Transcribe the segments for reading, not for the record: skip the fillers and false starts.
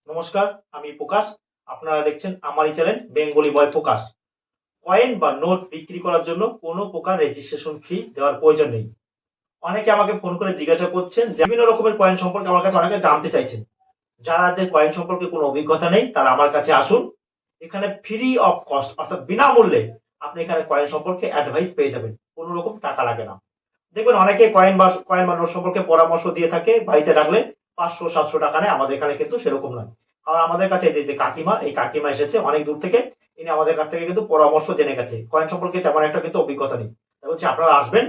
নমস্কার, আমি প্রকাশ। আপনারা দেখছেন আমারই চ্যানেল বেঙ্গলি বয় প্রকাশ। কয়েন বা নোট বিক্রি করার জন্য কোনো প্রকার রেজিস্ট্রেশন ফি দেওয়ার প্রয়োজন নেই। অনেকে আমাকে ফোন করে জিজ্ঞাসা করছেন যে বিভিন্ন রকমের কয়েন সম্পর্কে আমার কাছে অনেকে জানতে চাইছেন। যাদের কয়েন সম্পর্কে কোনো অভিজ্ঞতা নেই তারা আমার কাছে আসুন। এখানে ফ্রি অফ কস্ট অর্থাৎ বিনামূল্যে আপনি এখানে কয়েন সম্পর্কে অ্যাডভাইস পেয়ে যাবেন। কোনো রকম টাকা লাগে না। দেখবেন অনেকে কয়েন বা নোট সম্পর্কে পরামর্শ দিয়ে থাকে বাড়িতে রাখলে ৫০০-৭০০ টাকা নেয়। আমাদের এখানে কিন্তু সেরকম নয়। কারণ আমাদের কাছে এই যে কাকিমা, এই কাকিমা এসেছে অনেক দূর থেকে। ইনি আমাদের কাছ থেকে কিন্তু পরামর্শ জেনে গেছে। কয়েন সম্পর্কে তেমন একটা কিন্তু অভিজ্ঞতা নেই। তাই বলছি আপনারা আসবেন,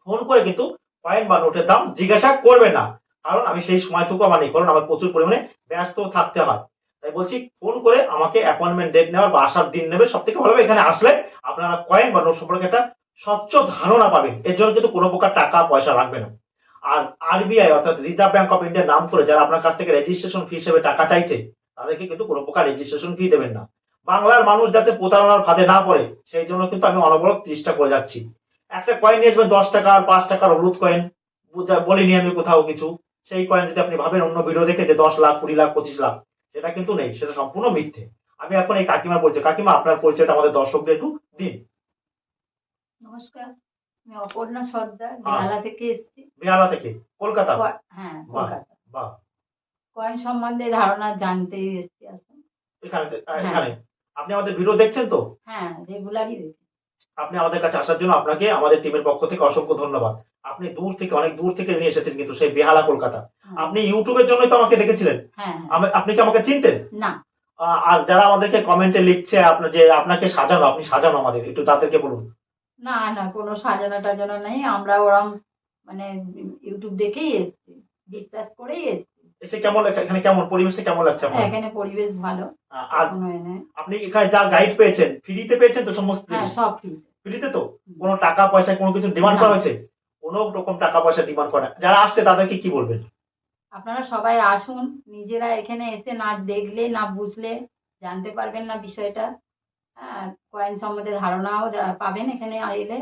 ফোন করে কিন্তু কয়েন বা নোটের দাম জিজ্ঞাসা করবেন না। কারণ আমি সেই সময়টুকু আমার নেই। কারণ আমার প্রচুর পরিমাণে ব্যস্ত থাকতে হয়। তাই বলছি ফোন করে আমাকে অ্যাপয়েন্টমেন্ট ডেট নেওয়ার বা আসার দিন নেবে। সবথেকে ভালো হবে এখানে আসলে আপনারা কয়েন বা নোট সম্পর্কে একটা স্বচ্ছ ধারণা পাবেন। এর জন্য কিন্তু কোনো প্রকার টাকা পয়সা লাগবে না। আর আরবিআই অর্থাৎ রিজার্ভ ব্যাংক অফ ইন্ডিয়ার নাম করে যারা আপনার কাছ থেকে রেজিস্ট্রেশন ফি হিসেবে টাকা চাইছে, তাদেরকে কিন্তু কোনো প্রকার রেজিস্ট্রেশন ফি দেবেন না। বাংলার মানুষ যাতে প্রতারণার ফাঁদে না পড়ে, সেই জন্য কিন্তু আমি অনবরত চেষ্টা করে যাচ্ছি। একটা কয়েন নিয়ে আসবেন ১০ টাকা আর ৫ টাকার হলুদ কয়েন, বলিনি আমি কোথাও কিছু। সেই কয়েন যদি আপনি ভাবেন অন্য ভিডিও দেখে যে ১০ লাখ, ২০ লাখ, ২৫ লাখ, সেটা কিন্তু নেই। সেটা সম্পূর্ণ মিথ্যে। আমি এখন এই কাকিমার পরিচয়। কাকিমা আপনার পরিচয়টা আমাদের দর্শকদের একটু দিন। নমস্কার, আমি অপর্ণা সর্দার বেহালা থেকে এসেছি। বেহালা থেকে? কলকাতা? হ্যাঁ, বাহ! কলকাতা। বাহ! কয়েন সম্বন্ধে ধারণা জানতে এসেছি আসলে। এখানে হ্যাঁ, এখানে। আপনি আমাদের ভিডিও দেখছেন তো? হ্যাঁ, রেগুলারই দেখি। আপনি আমাদের কাছে আসার জন্য আপনাকে আমাদের টিমের পক্ষ থেকে অসংখ্য ধন্যবাদ। আপনি দূর থেকে অনেক দূর থেকে নিয়ে এসেছেন কিন্তু সেই বেহালা কলকাতা। হুম, আপনি YouTube এর জন্যই তো আমাকে দেখেছিলেন। হ্যাঁ, হ্যাঁ। আপনি কি আমাকে চিনতেন? না, আর যারা আমাদেরকে কমেন্টে লিখছে যে আপনাকে সাজানো, আপনি সাজানো আমাদের। একটু তাদেরকে বলুন। না, না, কোনো সাজানো-টাজানো নেই। আমরা ওরম মানে YouTube দেখেই এসেছি। বিশ্বাস করেই এসেছি। এসে কেমন এখানে কেমন পরিবেশটা কেমন লাগছে হ্যাঁ, আপনার? এখানে পরিবেশ ভালো। আজ কোনো এ নেই। আপনি এখানে যা গাইড পেয়েছেন, ফ্রিতে পেয়েছেন তো সমস্ত হ্যাঁ, জিনিস? সব ফ্রি। ফ্রিতে তো? কোনো টাকা পয়সা কোনো কিছু ডিমান্ড না, করা হয়েছে? কোনো রকম টাকা পয়সা ডিমান্ড করে না। যারা আসছে তাদেরকে কি বলবেন? আপনারা সবাই আসুন। নিজেরা এখানে এসে না দেখলে, না বুঝলে জানতে পারবেন না বিষয়টা। হ্যাঁ, কয়েন সম্বন্ধে ধারণাও পাবেন এখানে এলে।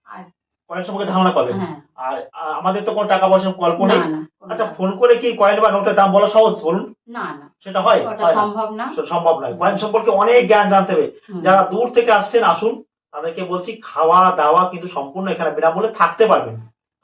আর কয়েন সম্পর্কে ধারণা পাবেন। হ্যাঁ, আর আমাদের তো কোনো টাকা পয়সার গল্প না, নেই। না, আচ্ছা ফোন করে কি কয়েন বা নোটের দাম বলা সহজ বলুন? না, না, সেটা হয়? ওটা হয় না। সম্ভব না। সম্ভব নয়। কয়েন সম্পর্কে অনেক জ্ঞান জানতে হবে। হুম, যারা দূর থেকে আসছেন আসুন। তাদেরকে বলছি খাওয়া-দাওয়া কিন্তু সম্পূর্ণ এখানে বিনামূল্যে থাকতে পারবেন।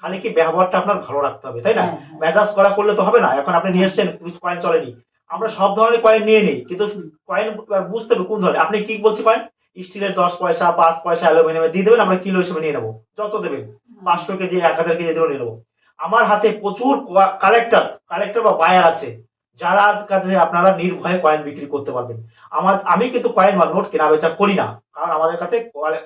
খালি কি ব্যবহারটা আপনার ভালো রাখতে হবে, তাই না? হ্যাঁ, হ্যাঁ, মেজাজ করা করলে তো হবে না। এখন আপনি নিয়ে এসছেন কিছু কয়েন চলেনি। আমরা সব ধরনের কয়েন নিয়ে নিই। কিন্তু কয়েন বুঝতে হবে কোন ধরনের। আপনি কি বলছি কয়েন? স্টিলের ১০ পয়সা, ৫ পয়সা, অ্যালুমিনিয়ামের দিয়ে দেবেন, আমরা কিলো হিসেবে নিয়ে নেব। যত দেবেন। হুম, ৫০০ কেজি, ১০০০ কেজি দিয়েও নিয়ে নেব। আমার হাতে প্রচুর কালেক্টর বা বায়ার আছে। যারা কাছে আপনারা নির্ভয়ে কয়েন বিক্রি করতে পারবেন। আমি কিন্তু কয়েন বা নোট কেনা-বেচা করি না। কারণ আমাদের কাছে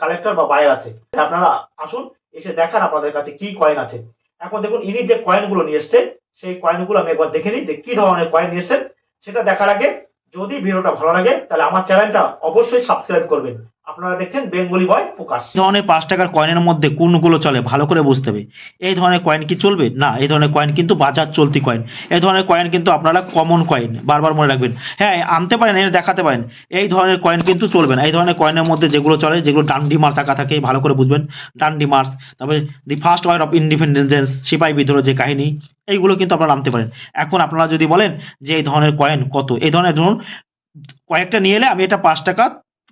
কালেক্টর বা বায়ার আছে। আপনারা আসুন, এসে দেখান আপনাদের কাছে কি কয়েন আছে। এখন দেখুন ইনি যে কয়েনগুলো নিয়ে এসছে, সেই কয়েনগুলো আমি একবার দেখে নিই যে কি ধরনের কয়েন নিয়ে এসছেন। সেটা দেখার আগে যদি ভিডিওটা ভালো লাগে তাহলে আমার চ্যানেলটা অবশ্যই সাবস্ক্রাইব করবেন। আপনারা দেখছেন বেঙ্গলি বয় প্রকাশ। এই ধরনের ৫ টাকার কয়েনের মধ্যে কোনগুলো চলে ভালো করে বুঝতে হবে। এই ধরনের কয়েন কি চলবে? না, এই ধরনের কয়েন কিন্তু বাজার চলতি কয়েন। এই ধরনের কয়েন কিন্তু আপনারা কমন কয়েন, বারবার মনে রাখবেন। হ্যাঁ, আনতে পারেন, এনে দেখাতে পারেন। এই ধরনের কয়েন কিন্তু চলবে না। এই ধরনের কয়েনের মধ্যে যেগুলো চলে, যেগুলো ডান্ডি মার্চ আঁকা থাকে, ভালো করে বুঝবেন। ডান্ডি মার্চ, তারপরে the first war of independence, সিপাহি বিদ্রোহ যে কাহিনী, এইগুলো কিন্তু আপনারা আনতে পারেন। এখন আপনারা যদি বলেন যে এই ধরনের কয়েন কত, এই ধরনের ধরুন কয়েকটা নিয়ে এলে আমি এটা ৫ টাকা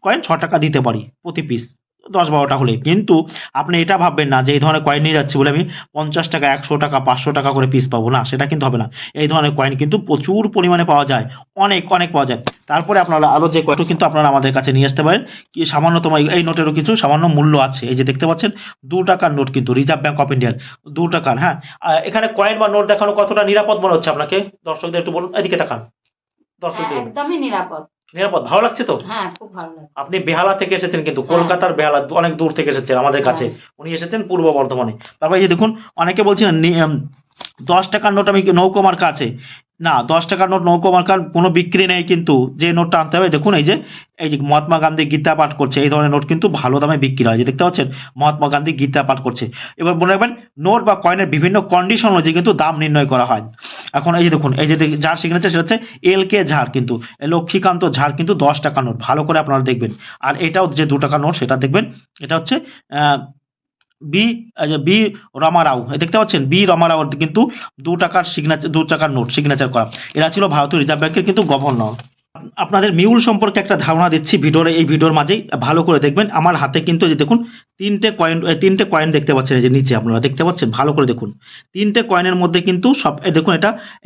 কয়েন ৬ টাকা দিতে পারি প্রতি পিস। ১০-১২ টা হলে। কিন্তু আপনি এটা ভাববেন না যে এই ধরনের কয়েন নিয়ে যাচ্ছি বলে আমি ৫০ টাকা, ১০০ টাকা, ৫০০ টাকা করে পিস পাবো। না, সেটা কিন্তু হবে না। এই ধরনের কয়েন কিন্তু প্রচুর পরিমাণে পাওয়া যায়। অনেক পাওয়া যায়। তারপরে আপনারা আরো যে কয়েনটা কিন্তু আপনারা আমাদের কাছে নিয়ে আসতে পারেন। কি সামান্যতম এই নোটেরও কিছু সামান্য মূল্য আছে। এই যে দেখতে পাচ্ছেন ৳২ নোট কিন্তু রিজার্ভ ব্যাংক অফ ইন্ডিয়ার ৳২ হ্যাঁ? এখানে কয়েন বা নোট দেখানো কতটা নিরাপদ মনে হচ্ছে আপনাকে? দর্শকদের একটু বলুন। এদিকে তাকান। হ্যাঁ, দর্শকদের একদমই নিরাপদ। নিরাপদ ভালো লাগছে তো? হ্যাঁ, খুব ভালো লাগছে। আপনি বেহালা থেকে এসেছেন কিন্তু হ্যাঁ, কলকাতার বেহালা অনেক দূর থেকে এসেছেন আমাদের হ্যাঁ, কাছে। উনি এসেছেন পূর্ব বর্ধমানে। তারপর এই যে দেখুন অনেকে বলছিলেন ৳১০ নোট আমি নৌকো মার্কা আছে। না, ৳১০ নোট নৌকো মার্কার কোনো বিক্রি নেই কিন্তু। যে নোটটা আনতে হবে দেখুন এই যে মহাত্মা গান্ধী গীতা পাঠ করছে। এই ধরনের নোট কিন্তু ভালো দামে বিক্রি হয়। যে দেখতে পাচ্ছেন মহাত্মা গান্ধী গীতা পাঠ করছে। এবার মনে রাখবেন নোট বা কয়েনের বিভিন্ন কন্ডিশন অনুযায়ী কিন্তু দাম নির্ণয় করা হয়। এখন এই যে দেখুন এই যে যার সিগনেচার সেটা হচ্ছে এল.কে. ঝাড় কিন্তু লক্ষ্মীকান্ত ঝাড় কিন্তু ৳১০ নোট। ভালো করে আপনারা দেখবেন। আর এটাও যে ৳২ নোট সেটা দেখবেন। এটা হচ্ছে আ বি বি রমারাও, দেখতে পাচ্ছেন বি রমারাও কিন্তু 2 টাকার সিগনেচার, 2 টাকার নোট সিগনেচার করা। এরা ছিল ভারতীয় রিজার্ভ ব্যাংকের কিন্তু গভর্নর। আপনাদের মিউল সম্পর্কে একটা ধারণা দিচ্ছি এই ভিডিওর মাঝেই, ভালো করে দেখবেন। আমার হাতে কিন্তু এই যে দেখুন তিনটে কয়েন দেখতে পাচ্ছেন, এই যে নিচে আপনারা দেখতে পাচ্ছেন, ভালো করে দেখুন। তিনটে কয়েনের মধ্যে কিন্তু সব দেখুন,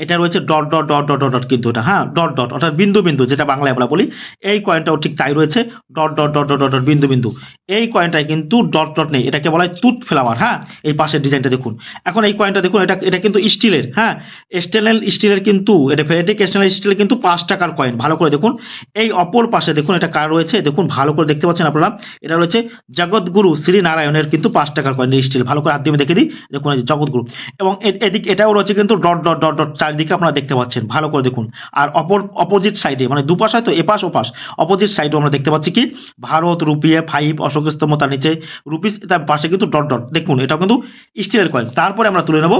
এটা রয়েছে dot dot dot dot dot dot, কিন্তু এটা হ্যাঁ ডট ডট অর্থাৎ বিন্দু বিন্দু, যেটা বাংলায় আমরা বলি। এই কয়েনটাও ঠিক তাই রয়েছে, dot dot dot dot dot বিন্দু বিন্দু। এই কয়েনটায় কিন্তু ডট ডট নেই, এটাকে বলা হয় তুত ফ্লাওয়ার। হ্যাঁ, এই পাশের ডিজাইনটা দেখুন। এখন এই কয়েনটা দেখুন, এটা কিন্তু স্টিলের, হ্যাঁ স্টিলের কিন্তু এটা ফেরেটিক স্টেনলেস স্টিলের কিন্তু 5 টাকার কয়েন। ভালো করে দেখুন। এই অপর পাশে দেখুন এটা কার রয়েছে, দেখুন ভালো করে দেখতে পাচ্ছেন আপনারা, এটা রয়েছে জগৎগুরু শ্রী নারায়ণের কিন্তু 5 টাকার কয়েন স্টিল। ভালো করে হাত দিয়ে দেখে দিই, দেখুন এই যে জগৎগুরু। এবং এদিকে এটাও রয়েছে কিন্তু ডট ডট ডট ডট চারদিকে আপনারা দেখতে পাচ্ছেন, ভালো করে দেখুন। আর অপোজিট সাইডে মানে দুপাশ হয়তো এপাশ ওপাশ, অপোজিট সাইডে আমরা দেখতে পাচ্ছি কি ভারত রুপিয়ে 5 অশোক স্তম্ভ, তার নিচে রুপিস, তার পাশে কিন্তু ডট ডট, দেখুন এটাও কিন্তু স্টিলের কয়েন। তারপরে আমরা তুলে নেব,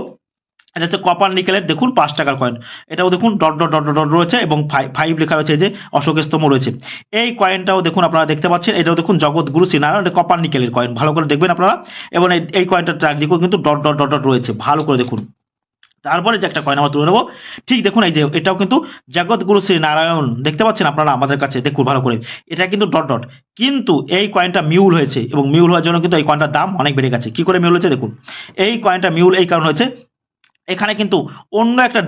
এটা হচ্ছে কপার নিকেলের, দেখুন 5 টাকার কয়েন। এটাও দেখুন ডট ডট ডট ডট রয়েছে এবং 5 লেখা রয়েছে, এই যে অশোক স্তম্ভ রয়েছে। এই কয়েনটাও দেখুন আপনারা দেখতে পাচ্ছেন, এটাও দেখুন জগৎগুরু শ্রীনারায়ণ, এটা কপার নিকেলের কয়েন। ভালো করে দেখবেন আপনারা। এবং এই কয়েনটার চারদিকেও কিন্তু ডট ডট ডট ডট রয়েছে, ভালো করে দেখুন। তারপরে যে একটা কয়েন আমরা তুলে নেবো, ঠিক দেখুন এই যে এটাও কিন্তু জগৎগুরু শ্রী নারায়ণ, দেখতে পাচ্ছেন আপনারা আমাদের কাছে, দেখুন ভালো করে। এটা কিন্তু ডট ডট, কিন্তু এই কয়েনটা মিউল হয়েছে, এবং মিউল হওয়ার জন্য কিন্তু এই কয়েনটার দাম অনেক বেড়ে গেছে। কি করে মিউল হয়েছে দেখুন, এই কয়েনটা মিউল এই কারণ হয়েছে, এখানে কিন্তু অন্য একটা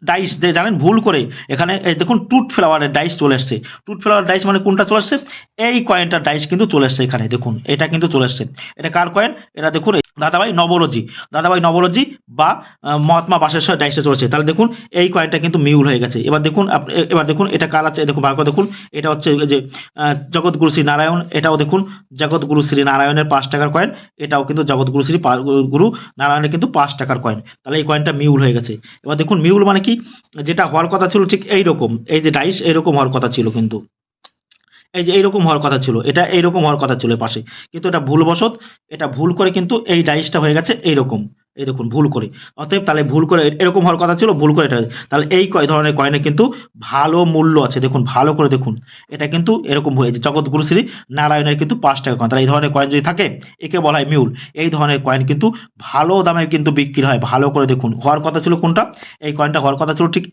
ডাইস জানেন ভুল করে এখানে এই দেখুন টুট ফ্লাওয়ারের ডাইস চলে এসছে। টুট ফ্লাওয়ার ডাইস মানে কোনটা চলে এসছে, এই কয়েনটার ডাইস কিন্তু চলে এসছে এখানে, দেখুন এটা কিন্তু চলে এসছে। এটা কার কয়েন, এটা দেখুন দাদাভাই নবরজি বা মহাত্মা বাসেশ্বর ডাইসে চলেছে। তাহলে দেখুন এই কয়েনটা কিন্তু মিউল হয়ে গেছে। এবার দেখুন এটা কার আছে, দেখুন ভালো করে দেখুন। এটা হচ্ছে যে জগৎগুরু শ্রী নারায়ণ, এটাও দেখুন জগৎগুরু শ্রী নারায়ণের 5 টাকার কয়েন। এটাও কিন্তু জগৎগুরু শ্রী গুরু নারায়ণের কিন্তু 5 টাকার কয়েন। তাহলে এই কয়েনটা মিউল হয়ে গেছে। এবার দেখুন মিউল মানে কি, যেটা হওয়ার কথা ছিল ঠিক এইরকম, এই যে ডাইস এইরকম হওয়ার কথা ছিল, কিন্তু এই যে এইরকম হওয়ার কথা ছিল, এটা এইরকম হওয়ার কথা ছিল পাশে, কিন্তু এটা ভুলবশত, এটা ভুল করে কিন্তু এই ডাইসটা হয়ে গেছে এইরকম। এই দেখুন ভুল করে, অতএব তাহলে ভুল করে এরকম হওয়ার কথা ছিল, ভুল করে এটা, তাহলে এই ধরনের কয়েনে কিন্তু ভালো মূল্য আছে। দেখুন ভালো করে দেখুন, এটা কিন্তু এরকম হয়েছে জগৎগুরু শ্রী নারায়ণের কিন্তু 5 টাকা কয়েন। তাহলে এই ধরনের কয়েন যদি থাকে, একে বলা হয় মিউল। এই ধরনের কয়েন কিন্তু ভালো দামে কিন্তু বিক্রি হয়। ভালো করে দেখুন, হওয়ার কথা ছিল কোনটা, এই কয়েনটা হওয়ার কথা ছিল ঠিক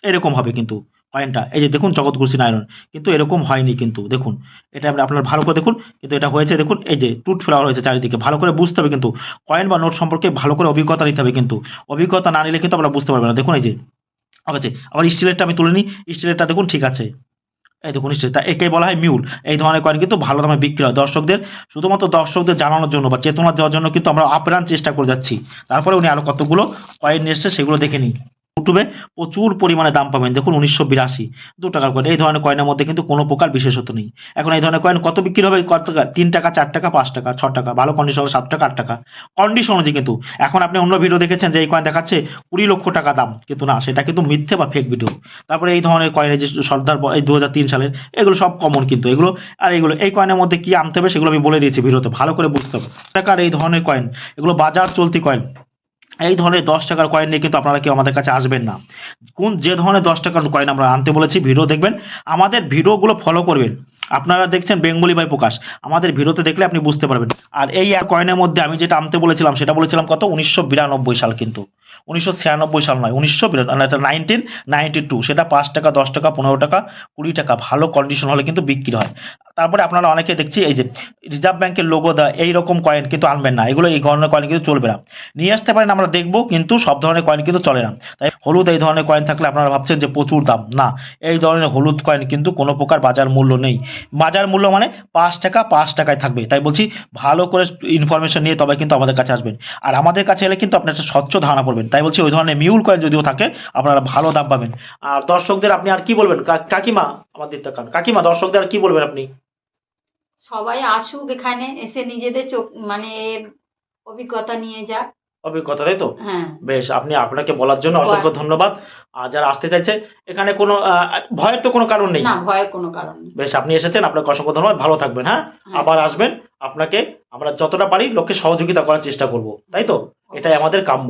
এরকম হবে কিন্তু কয়েনটা। এই যে দেখুন জগৎগুরু শ্রী নারায়ণ, কিন্তু এরকম হয়নি, কিন্তু দেখুন এটা আপনারা ভালো করে দেখুন, কিন্তু এটা হয়েছে দেখুন এই যে টুট ফ্লাওয়ার হয়েছে চারিদিকে। ভালো করে বুঝতে হবে কিন্তু, কয়েন বা নোট সম্পর্কে ভালো করে অভিজ্ঞতা নিতে হবে, কিন্তু অভিজ্ঞতা না নিলে কিন্তু আমরা বুঝতে পারবো না। দেখুন এই যে আছে, আবার স্টিলেরটা আমি তুলে নিই, স্টিলেরটা দেখুন ঠিক আছে, এই দেখুন স্টিল, তা একে বলা হয় মিউল। এই ধরনের কয়েন কিন্তু ভালো দামে বিক্রি হয়। শুধুমাত্র দর্শকদের জানানোর জন্য বা চেতনা দেওয়ার জন্য কিন্তু আমরা আপ্রাণ চেষ্টা করে যাচ্ছি। তারপরে উনি আরো কতগুলো কয়েন নিয়ে এসছে, সেগুলো দেখে নিই। ইউটিউবে প্রচুর পরিমাণে দাম পাবেন, দেখুন 1982 2 টাকার কয়েন। এই ধরনের কয়েনের মধ্যে কিন্তু কোনো প্রকার বিশেষত্ব নেই। এখন এই ধরনের কয়েন কত বিক্রি হবে, কত টাকা, 3 টাকা 4 টাকা 5 টাকা 6 টাকা, ভালো কন্ডিশন হলে 7 টাকা 8 টাকা, কন্ডিশন অনুযায়ী কিন্তু। এখন আপনি অন্য ভিডিও দেখেছেন যে এই কয়েন দেখাচ্ছে 20 লক্ষ টাকা দাম, কিন্তু না, সেটা কিন্তু মিথ্যে বা ফেক ভিডিও। তারপরে এই ধরনের কয়েনের যে সর্দার এই 2003 সালের, এগুলো সব কমন কিন্তু এগুলো। আর এগুলো এই কয়েনের মধ্যে কি আনতে হবে সেগুলো আমি বলে দিয়েছি ভিডিওতে, ভালো করে বুঝতে হবে। টাকার এই ধরনের কয়েন, এগুলো বাজার চলতি কয়েন। এই ধরনের 10 টাকার কয়েন নিয়ে কিন্তু আপনারা কেউ আমাদের কাছে আসবেন না। যে ধরনের 10 টাকার কয়েন আমরা আনতে বলেছি, ভিডিও দেখবেন, আমাদের ভিডিওগুলো ফলো করবেন। আপনারা দেখছেন বেঙ্গলি বাই প্রকাশ, আমাদের ভিডিওতে দেখলে আপনি বুঝতে পারবেন। আর এই কয়েনের মধ্যে আমি যেটা আনতে বলেছিলাম, সেটা বলেছিলাম কত, 1992 সাল, কিন্তু 1996 সাল নয়, 1992, সেটা 5 টাকা 10 টাকা 15 টাকা 20 টাকা ভালো কন্ডিশন হলে কিন্তু বিক্রি হয়। তারপরে আপনারা অনেকে দেখছি এই যে রিজার্ভ ব্যাংকের লোগো দেওয়া এইরকম কয়েন কিন্তু আনবেন না, এগুলো এই ধরনের কয়েন কিন্তু চলবে না। নিয়ে আসতে পারেন, আমরা দেখবো, কিন্তু সব ধরনের কয়েন কিন্তু চলে না। তাই হলুদ এই ধরনের কয়েন থাকলে আপনারা ভাবছেন যে প্রচুর দাম, না, এই ধরনের হলুদ কয়েন কিন্তু কোনো প্রকার বাজার মূল্য নেই। বাজার মূল্য মানে 5 টাকা 5 টাকায় থাকবে। তাই বলছি ভালো করে ইনফরমেশন নিয়ে তবে কিন্তু আমাদের কাছে আসবেন। আর আমাদের কাছে এলে কিন্তু আপনার একটা স্বচ্ছ ধারণা পড়বেন। তাই বলছি ওই ধরনের মিউল কয়েন যদিও থাকে, আপনারা ভালো দাম পাবেন। আর দর্শকদের আপনি আর কি বলবেন, কাকিমা আমাদের কাকিমা, দর্শকদের আর কি বলবেন আপনি? সবাই আসুক এখানে, এসে নিজেদের চোখ মানে অভিজ্ঞতা নিয়ে যাক। অভিজ্ঞতা, তাই তো? হ্যাঁ, বেশ, আপনাকে বলার জন্য অসংখ্য ধন্যবাদ। আর যারা আসতে চাইছে, এখানে কোনো ভয়ের তো কোনো কারণ নেই। না, ভয়ের কোনো কারণ নেই। বেশ, আপনি এসেছেন, আপনাকে অসংখ্য ধন্যবাদ, ভালো থাকবেন। হ্যাঁ, আবার আসবেন, আপনাকে আমরা যতটা পারি লোককে সহযোগিতা করার চেষ্টা করব, তাই তো? এটাই আমাদের কাম্য।